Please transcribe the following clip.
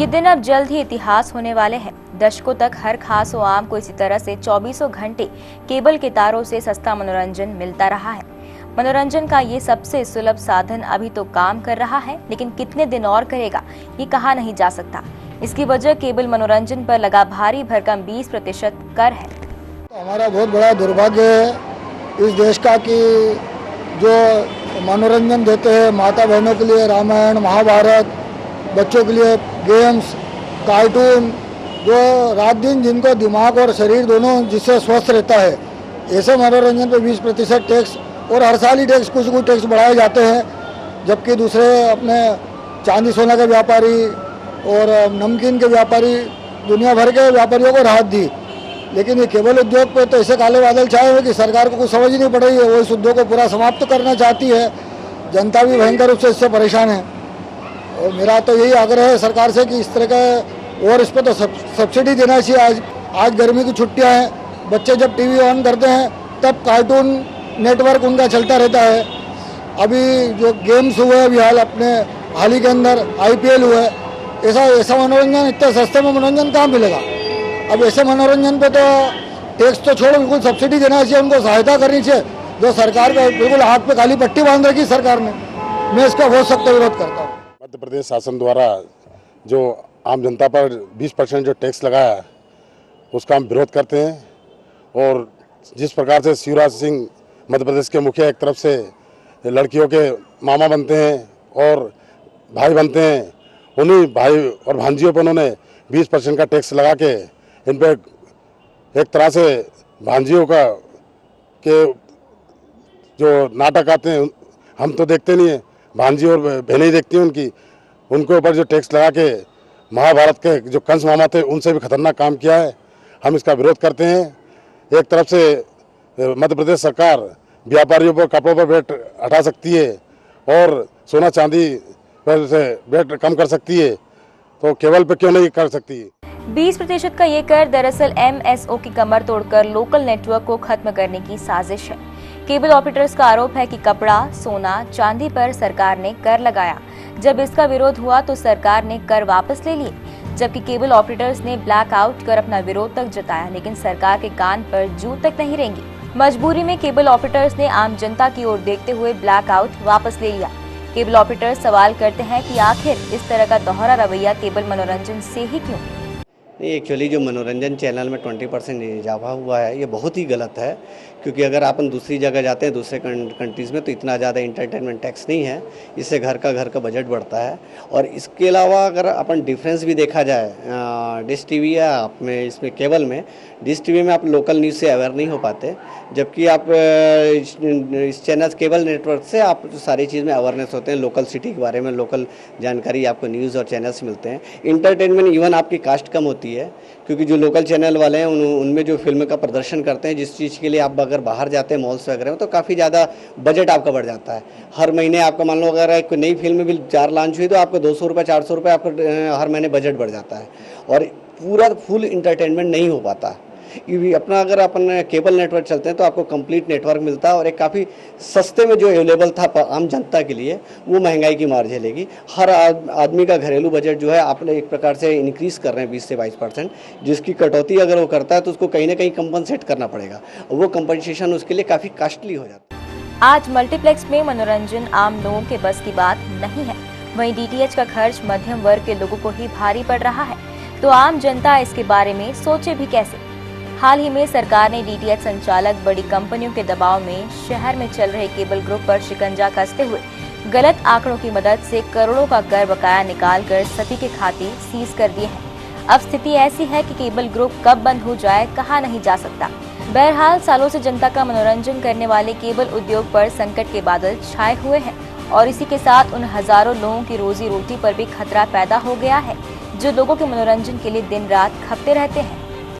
ये दिन अब जल्द ही इतिहास होने वाले हैं। दशकों तक हर खास व आम को इसी तरह से चौबीसों घंटे केबल के तारों से सस्ता मनोरंजन मिलता रहा है। मनोरंजन का ये सबसे सुलभ साधन अभी तो काम कर रहा है, लेकिन कितने दिन और करेगा ये कहा नहीं जा सकता। इसकी वजह केबल मनोरंजन पर लगा भारी भरकम 20% कर है। हमारा बहुत बड़ा दुर्भाग्य है इस देश का कि जो मनोरंजन देते हैं माता बहनों के लिए रामायण महाभारत, बच्चों के लिए गेम्स, कार्टून, जो रात दिन जिनको दिमाग और शरीर दोनों जिससे स्वस्थ रहता है, ऐसे मनोरंजन पे 20% टैक्स और हर साल ही टैक्स कुछ टैक्स बढ़ाए जाते हैं। जबकि दूसरे अपने चांदी सोना के व्यापारी और नमकीन के व्यापारी, दुनिया भर के व्यापारियों को राहत दी। लेकिन ये केबल उद्योग पे तो ऐसे काले बादल छाए हुए कि सरकार को कुछ समझ ही नहीं पड़ रही है। वो इस उद्योग को पूरा समाप्त करना चाहती है। जनता भी भयंकर रूप से इससे परेशान है। और मेरा तो यही आग्रह है सरकार से कि इस तरह का और इस पर तो सब्सिडी देना चाहिए। आज गर्मी की छुट्टियां हैं, बच्चे जब टीवी ऑन करते हैं तब कार्टून नेटवर्क उनका चलता रहता है। अभी जो गेम्स हुए अभी हाल ही के अंदर IPL हुआ है, ऐसा मनोरंजन इतने सस्ते में मनोरंजन कहाँ मिलेगा। अब ऐसे मनोरंजन पे तो टैक्स तो छोड़ो, बिल्कुल सब्सिडी देना चाहिए, उनको सहायता करनी चाहिए। जो सरकार का बिल्कुल हाथ पे काली पट्टी बांध रखी सरकार ने, मैं इसका बहुत सख्त विरोध करता हूँ। मध्य प्रदेश शासन द्वारा जो आम जनता पर 20% जो टैक्स लगाया उसका हम विरोध करते हैं। और जिस प्रकार से शिवराज सिंह मध्य प्रदेश के मुखिया एक तरफ से लड़कियों के मामा बनते हैं और भाई बनते हैं, उन्हीं भाई और भांजियों पर उन्होंने 20% का टैक्स लगा के इन पर एक तरह से भांजियों का के जो नाटक आते हैं हम तो देखते नहीं हैं, भांजी और बहनें ही देखती हैं उनके ऊपर जो टैक्स लगा के महाभारत के जो कंस मामा थे उनसे भी खतरनाक काम किया है। हम इसका विरोध करते हैं। एक तरफ से मध्य प्रदेश सरकार व्यापारियों पर कपड़ों पर वेट हटा सकती है और सोना चांदी पर से वेट कम कर सकती है, तो केबल पे क्यों नहीं कर सकती। 20% का ये कर दरअसल MSO की कमर तोड़कर लोकल नेटवर्क को खत्म करने की साजिश है। केबल ऑपरेटर्स का आरोप है कि कपड़ा, सोना, चांदी पर सरकार ने कर लगाया। जब इसका विरोध हुआ तो सरकार ने कर वापस ले लिए, जबकि केबल ऑपरेटर्स ने ब्लैक आउट कर अपना विरोध तक जताया, लेकिन सरकार के कान पर जू तक नहीं रेंगी। मजबूरी में केबल ऑपरेटर्स ने आम जनता की ओर देखते हुए ब्लैक आउट वापस ले लिया। केबल ऑपरेटर्स सवाल करते हैं कि आखिर इस तरह का दोहरा रवैया केबल मनोरंजन से ही क्यों? नहीं, एक्चुअली जो मनोरंजन चैनल में 20% इजाफा हुआ है ये बहुत ही गलत है, क्योंकि अगर अपन दूसरी जगह जाते हैं दूसरे कंट्रीज़ में तो इतना ज़्यादा इंटरटेनमेंट टैक्स नहीं है, इससे घर का बजट बढ़ता है। और इसके अलावा अगर अपन डिफरेंस भी देखा जाए डिश टीवी या अपने इसमें केबल में, डिश टीवी में आप लोकल न्यूज़ से अवेयर नहीं हो पाते, जबकि आप इस चैनल केबल नेटवर्क से आप सारी चीज़ में अवेयरनेस होते हैं। लोकल सिटी के बारे में लोकल जानकारी आपको न्यूज़ और चैनल से मिलते हैं। इंटरटेनमेंट इवन आपकी कास्ट कम होती है, क्योंकि जो लोकल चैनल वाले हैं उनमें जो फिल्म का प्रदर्शन करते हैं, जिस चीज़ के लिए आप अगर बाहर जाते हैं मॉल्स वगैरह में तो काफ़ी ज़्यादा बजट आपका बढ़ जाता है। हर महीने आपका मान लो अगर कोई नई फिल्म भी 4 लॉन्च हुई तो आपको 200 रुपये 400 रुपये आपका हर महीने बजट बढ़ जाता है और पूरा फुल इंटरटेनमेंट नहीं हो पाता। अपना अगर अपन केबल नेटवर्क चलते हैं तो आपको कंप्लीट नेटवर्क मिलता है और एक काफ़ी सस्ते में जो अवेलेबल था आम जनता के लिए, वो महंगाई की मार झेलेगी। हर आदमी का घरेलू बजट जो है आप एक प्रकार से इंक्रीज कर रहे हैं 20 से 22%, जिसकी कटौती अगर वो करता है तो उसको कहीं ना कहीं कंपनसेट करना पड़ेगा और वो कंपनसेशन उसके लिए काफ़ी कॉस्टली हो जाता है। आज मल्टीप्लेक्स में मनोरंजन आम लोगों के बस की बात नहीं है। वहीं DTH का खर्च मध्यम वर्ग के लोगों को ही भारी पड़ रहा है, तो आम जनता इसके बारे में सोचे भी कैसे। हाल ही में सरकार ने DTH संचालक बड़ी कंपनियों के दबाव में शहर में चल रहे केबल ग्रुप पर शिकंजा कसते हुए गलत आंकड़ों की मदद से करोड़ों का कर बकाया निकालकर सभी के खाते सीज कर दिए हैं। अब स्थिति ऐसी है कि केबल ग्रुप कब बंद हो जाए कहा नहीं जा सकता। बहरहाल सालों से जनता का मनोरंजन करने वाले केबल उद्योग पर संकट के बादल छाए हुए हैं और इसी के साथ उन हजारों लोगों की रोजी रोटी पर भी खतरा पैदा हो गया है, जो लोगों के मनोरंजन के लिए दिन रात खपते रहते हैं।